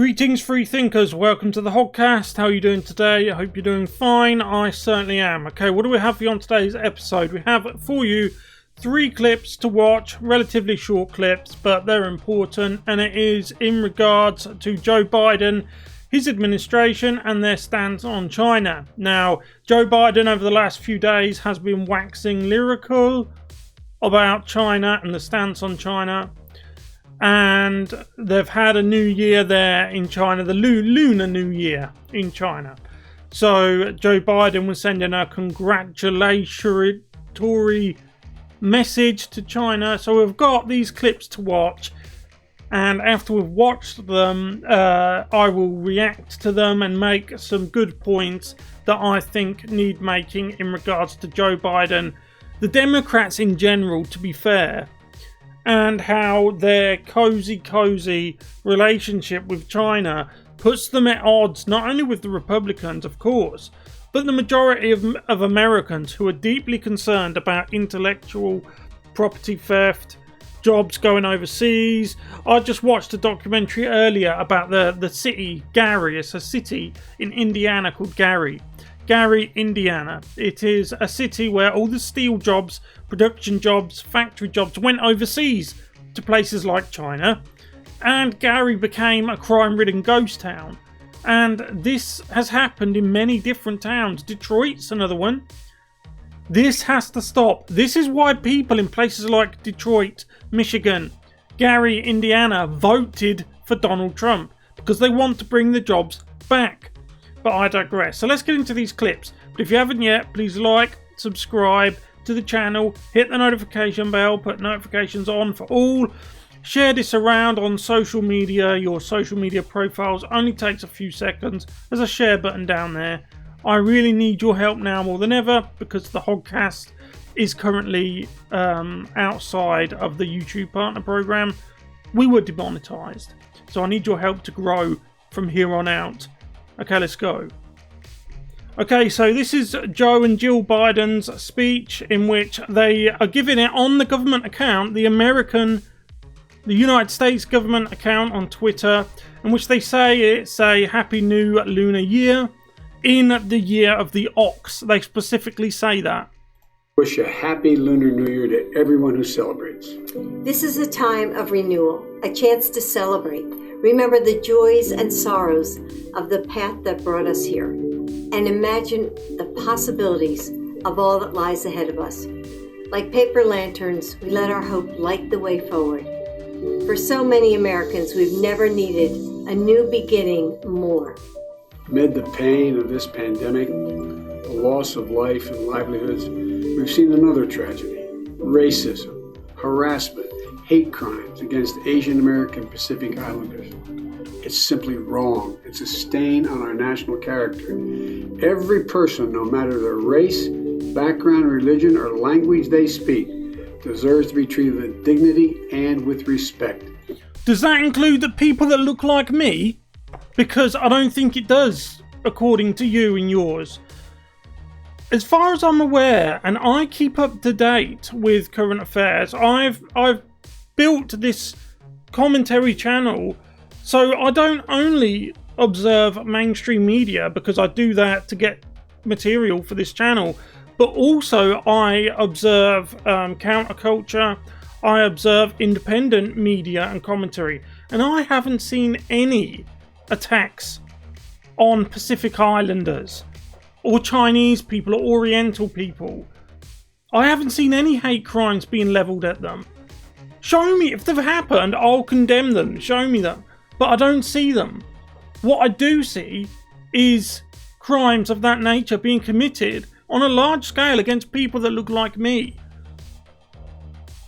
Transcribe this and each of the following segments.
Greetings, free thinkers. Welcome to the Hoggcast. How are you doing today? I hope you're doing fine. I certainly am. Okay, what do we have for you on today's episode? We have for you 3 clips to watch, relatively short clips, but they're important, and it is in regards to Joe Biden, his administration, and their stance on China. Now, Joe Biden over the last few days has been waxing lyrical about China and the stance on China. And they've had a new year there in China, the Lunar New Year in China. So Joe Biden was sending a congratulatory message to China. So we've got these clips to watch. And after we've watched them, I will react to them and make some good points that I think need making in regards to Joe Biden. The Democrats in general, to be fair, and how their cozy relationship with China puts them at odds not only with the Republicans, of course, but the majority of Americans who are deeply concerned about intellectual property theft, jobs going overseas. I just watched a documentary earlier about the city, Gary. It's a city in Indiana called Gary, Indiana. It is a city where all the steel jobs, production jobs, factory jobs went overseas to places like China, and Gary became a crime-ridden ghost town. And this has happened in many different towns. Detroit's another one. This has to stop. This is why people in places like Detroit, Michigan, Gary, Indiana voted for Donald Trump, because they want to bring the jobs back. But I digress. So let's get into these clips. But if you haven't yet, please like, subscribe to the channel, hit the notification bell, put notifications on for all. Share this around on social media. Your social media profiles only takes a few seconds. There's a share button down there. I really need your help now more than ever, because the Hoggcast is currently outside of the YouTube partner program. We were demonetized. So I need your help to grow from here on out. Okay, let's go. Okay, so this is Joe and Jill Biden's speech, in which they are giving it on the government account, the United States government account on Twitter, in which they say it's a Happy New Lunar Year in the year of the ox. They specifically say that. Wish a happy Lunar New Year to everyone who celebrates. This is a time of renewal, a chance to celebrate. Remember the joys and sorrows of the path that brought us here, and imagine the possibilities of all that lies ahead of us. Like paper lanterns, we let our hope light the way forward. For so many Americans, we've never needed a new beginning more. Amid the pain of this pandemic, the loss of life and livelihoods, we've seen another tragedy: racism, harassment, hate crimes against Asian American Pacific Islanders. It's simply wrong. It's a stain on our national character. Every person, no matter their race, background, religion, or language they speak, deserves to be treated with dignity and with respect. Does that include the people that look like me? Because I don't think it does, according to you and yours. As far as I'm aware, and I keep up to date with current affairs, I've built this commentary channel, so I don't only observe mainstream media, because I do that to get material for this channel, but also I observe counterculture, I observe independent media and commentary, and I haven't seen any attacks on Pacific Islanders or Chinese people or Oriental people. I haven't seen any hate crimes being levelled at them. Show me. If they've happened, I'll condemn them. Show me them. But I don't see them. What I do see is crimes of that nature being committed on a large scale against people that look like me.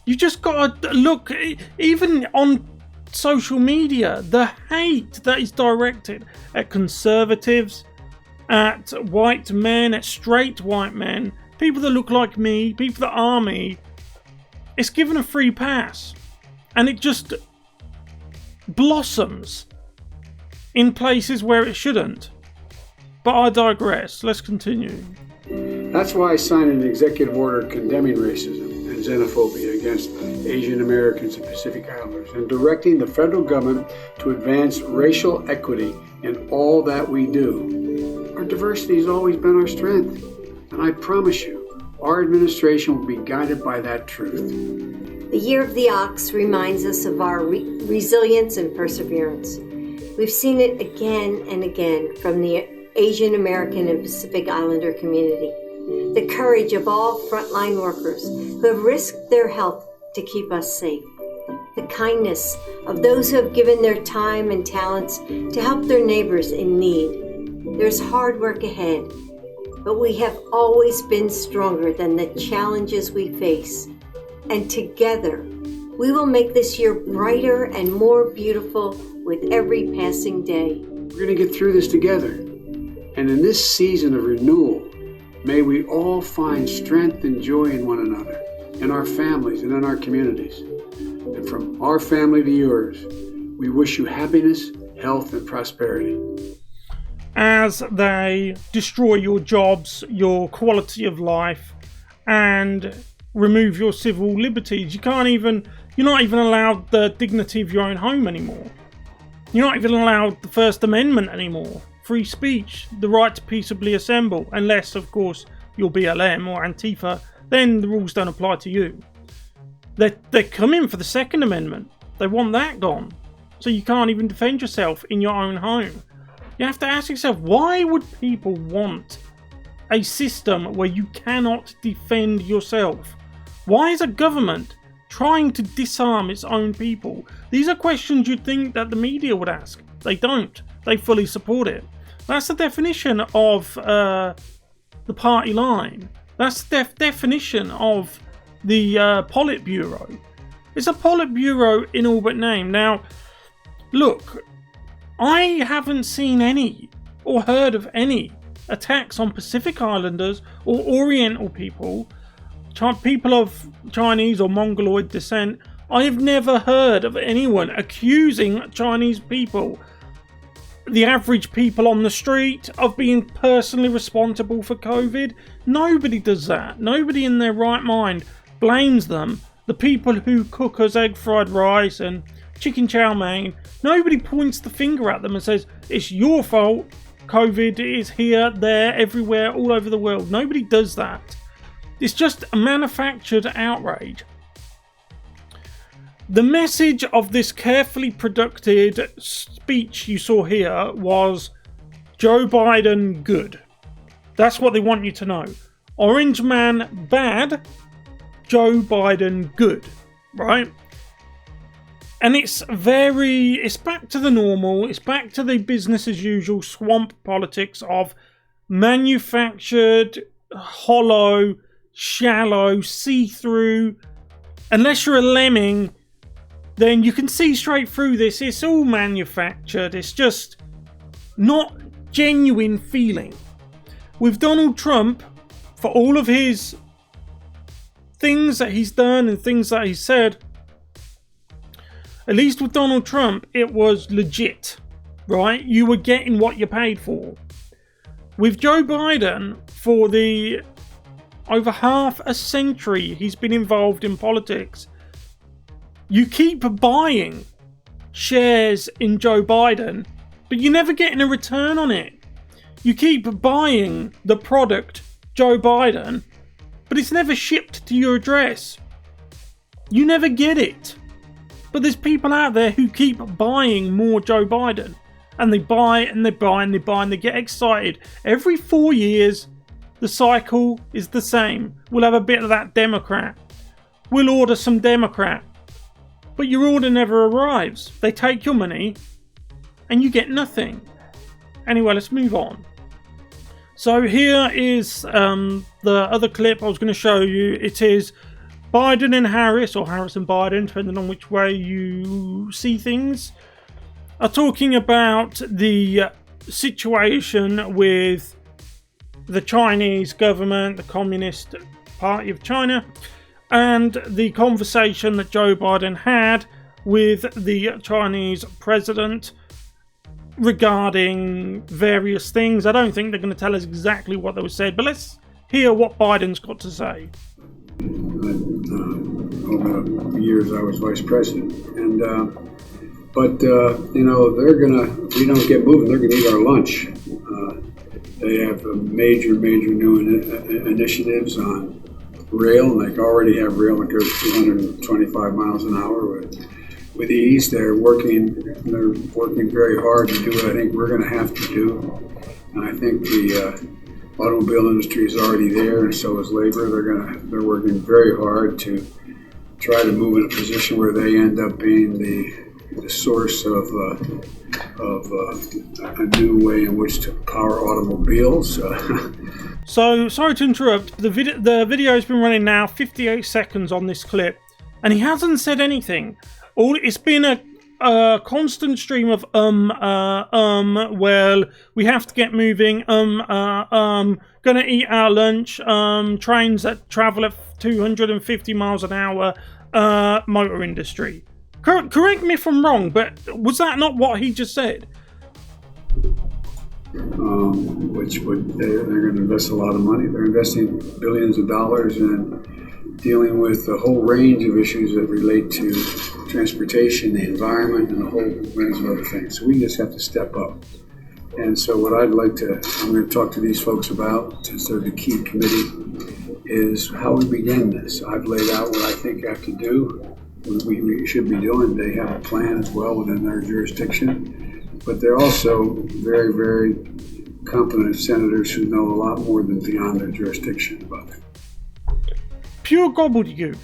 You just gotta look, even on social media, the hate that is directed at conservatives, at white men, at straight white men, people that look like me, people that are me. It's given a free pass, and it just blossoms in places where it shouldn't. But I digress. Let's continue. That's why I signed an executive order condemning racism and xenophobia against Asian Americans and Pacific Islanders, and directing the federal government to advance racial equity in all that we do. Our diversity has always been our strength, and I promise you, our administration will be guided by that truth. The Year of the Ox reminds us of our resilience and perseverance. We've seen it again and again from the Asian American and Pacific Islander community. The courage of all frontline workers who have risked their health to keep us safe. The kindness of those who have given their time and talents to help their neighbors in need. There's hard work ahead, but we have always been stronger than the challenges we face. And together, we will make this year brighter and more beautiful with every passing day. We're going to get through this together. And in this season of renewal, may we all find strength and joy in one another, in our families and in our communities. And from our family to yours, we wish you happiness, health, and prosperity. As they destroy your jobs, your quality of life, and remove your civil liberties, you're not even allowed the dignity of your own home anymore. You're not even allowed the First Amendment anymore. Free speech, the right to peaceably assemble, unless, of course, you're BLM or Antifa, then the rules don't apply to you. They're coming for the Second Amendment. They want that gone. So you can't even defend yourself in your own home. You have to ask yourself, why would people want a system where you cannot defend yourself? Why is a government trying to disarm its own people? These are questions you'd think that the media would ask. They don't. They fully support it. That's the definition of the party line. That's the definition of the Politburo. It's a Politburo in all but name. Now, look, I haven't seen any or heard of any attacks on Pacific Islanders or Oriental people, people of Chinese or Mongoloid descent. I have never heard of anyone accusing Chinese people, the average people on the street, of being personally responsible for COVID. Nobody does that. Nobody in their right mind blames them. The people who cook us egg fried rice and chicken chow mein, nobody points the finger at them and says, it's your fault. COVID is here, there, everywhere, all over the world. Nobody does that. It's just a manufactured outrage. The message of this carefully produced speech you saw here was Joe Biden good. That's what they want you to know. Orange man bad, Joe Biden good, right? And it's back to the normal, it's back to the business as usual swamp politics of manufactured, hollow, shallow, see-through. Unless you're a lemming, then you can see straight through this. It's all manufactured. It's just not genuine feeling. With Donald Trump, for all of his things that he's done and things that he said, at least with Donald Trump, it was legit, right? You were getting what you paid for. With Joe Biden, for the over half a century he's been involved in politics, you keep buying shares in Joe Biden, but you're never getting a return on it. You keep buying the product Joe Biden, but it's never shipped to your address. You never get it. But there's people out there who keep buying more Joe Biden. And they buy and they buy and they buy and they get excited. Every 4 years, the cycle is the same. We'll have a bit of that Democrat. We'll order some Democrat. But your order never arrives. They take your money and you get nothing. Anyway, let's move on. So here is the other clip I was going to show you. It is Biden and Harris, or Harris and Biden, depending on which way you see things, are talking about the situation with the Chinese government, the Communist Party of China, and the conversation that Joe Biden had with the Chinese president regarding various things. I don't think they're going to tell us exactly what they were said, but let's hear what Biden's got to say. over the years I was vice president. And they're gonna. If we don't get moving, they're gonna eat our lunch. They have major new initiatives on rail, and they already have rail that goes 225 miles an hour with ease. They're working very hard to do what I think we're going to have to do. And I think the automobile industry is already there, and so is labor. They're working very hard to try to move in a position where they end up being the source of a new way in which to power automobiles. So, sorry to interrupt. The video's been running now 58 seconds on this clip, and he hasn't said anything. It's been a constant stream of well, we have to get moving, gonna eat our lunch, trains that travel at 250 miles an hour, motor industry. Correct me if I'm wrong, but was that not what he just said? They're going to invest a lot of money. They're investing billions of dollars in dealing with a whole range of issues that relate to transportation, the environment, and a whole range of other things. So we just have to step up. And so what I'm going to talk to these folks about, since they're the key committee, is how we begin this. I've laid out what I think I have to do. We should be doing. They have a plan as well within their jurisdiction, but they're also very, very competent senators who know a lot more than beyond their jurisdiction about it. Pure gobbledygook.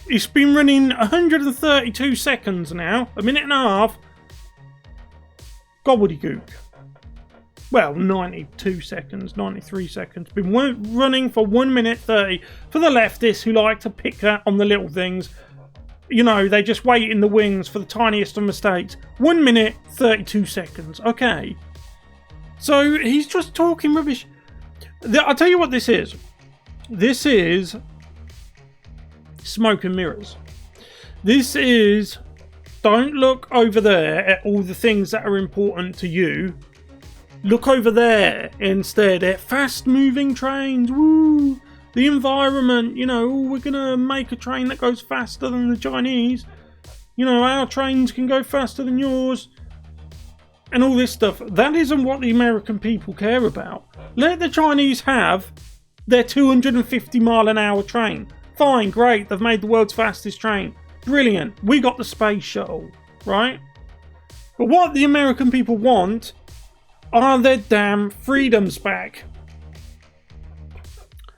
It's been running 132 seconds now, a minute and a half. Gobbledygook. Well, 92 seconds, 93 seconds. Been running for 1 minute 30 for the leftists who like to pick that on the little things. You know, they just wait in the wings for the tiniest of mistakes. 1 minute, 32 seconds. Okay. So, he's just talking rubbish. I'll tell you what this is. This is smoke and mirrors. This is, don't look over there at all the things that are important to you. Look over there instead at fast-moving trains. Woo! The environment, we're going to make a train that goes faster than the Chinese. Our trains can go faster than yours. And all this stuff. That isn't what the American people care about. Let the Chinese have their 250 mile an hour train. Fine, great, they've made the world's fastest train. Brilliant, we got the space shuttle, right? But what the American people want are their damn freedoms back.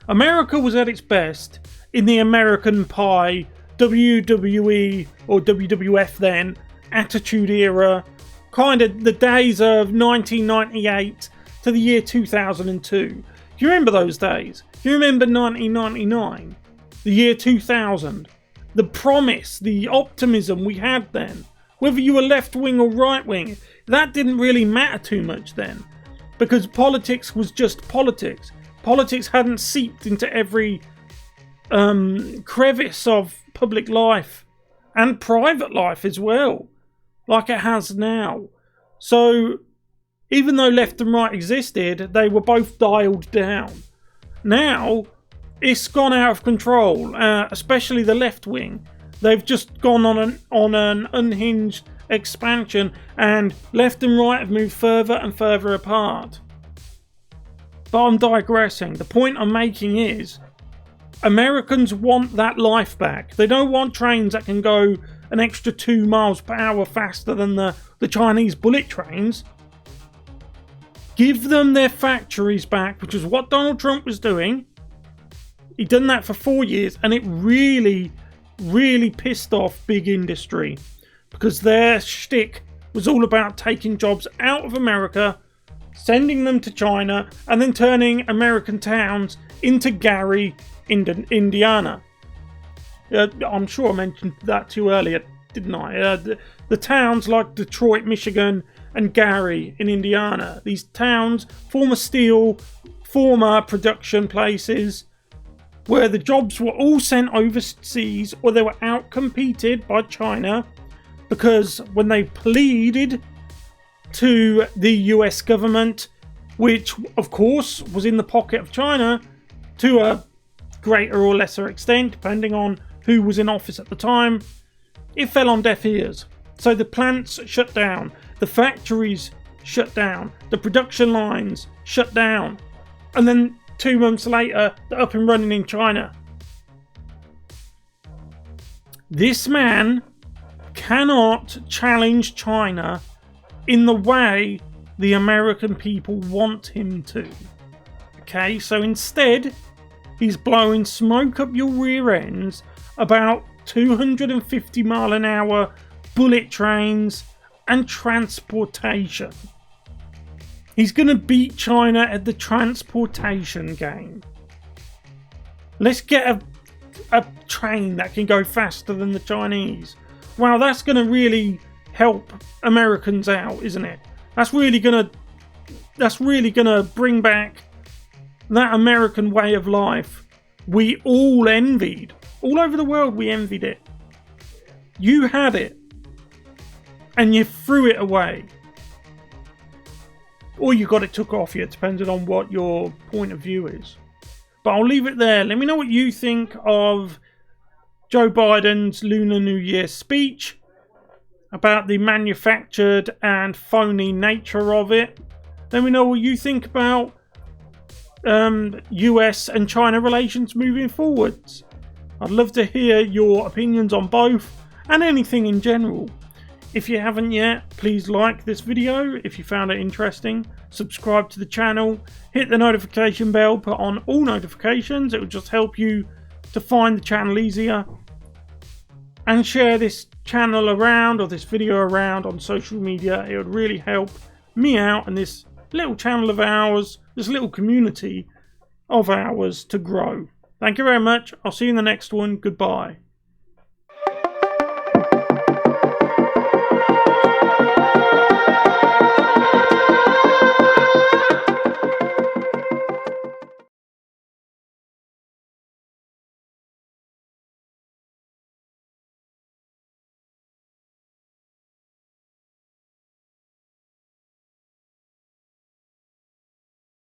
America was at its best in the American Pie, WWE or WWF then, Attitude Era, kind of the days of 1998 to the year 2002. Do you remember those days? Do you remember 1999? The year 2000? The promise, the optimism we had then. Whether you were left wing or right wing, that didn't really matter too much then. Because politics was just politics. Politics hadn't seeped into every crevice of public life and private life as well, like it has now. So, even though left and right existed, they were both dialed down. Now, it's gone out of control, especially the left wing. They've just gone on an unhinged expansion, and left and right have moved further and further apart. But I'm digressing. The point I'm making is Americans want that life back. They don't want trains that can go an extra 2 miles per hour faster than the Chinese bullet trains. Give them their factories back, which is what Donald Trump was doing. He'd done that for 4 years, and it really, really pissed off big industry, because their shtick was all about taking jobs out of America, sending them to China, and then turning American towns into Gary, Indiana. I'm sure I mentioned that to you earlier, didn't I? The towns like Detroit, Michigan, and Gary in Indiana. These towns, former steel, former production places, where the jobs were all sent overseas, or they were outcompeted by China, because when they pleaded to the US government, which of course was in the pocket of China to a greater or lesser extent, depending on who was in office at the time, it fell on deaf ears. So the plants shut down, the factories shut down, the production lines shut down, and then 2 months later, they're up and running in China. This man cannot challenge China in the way the American people want him to. Okay, so instead, he's blowing smoke up your rear ends about 250 mile an hour bullet trains and transportation. He's going to beat China at the transportation game. Let's get a train that can go faster than the Chinese. Wow, that's going to really help Americans out, isn't it? That's really going to bring back that American way of life we all envied. All over the world we envied it. You had it and you threw it away. Or you got it took off you, depending on what your point of view is. But I'll leave it there. Let me know what you think of Joe Biden's Lunar New Year speech, about the manufactured and phony nature of it. Let me know what you think about US and China relations moving forwards. I'd love to hear your opinions on both and anything in general. If you haven't yet, please like this video if you found it interesting. Subscribe to the channel, hit the notification bell, put on all notifications. It will just help you to find the channel easier. And share this channel around, or this video around, on social media. It would really help me out and this little channel of ours, this little community of ours, to grow. Thank you very much. I'll see you in the next one. Goodbye.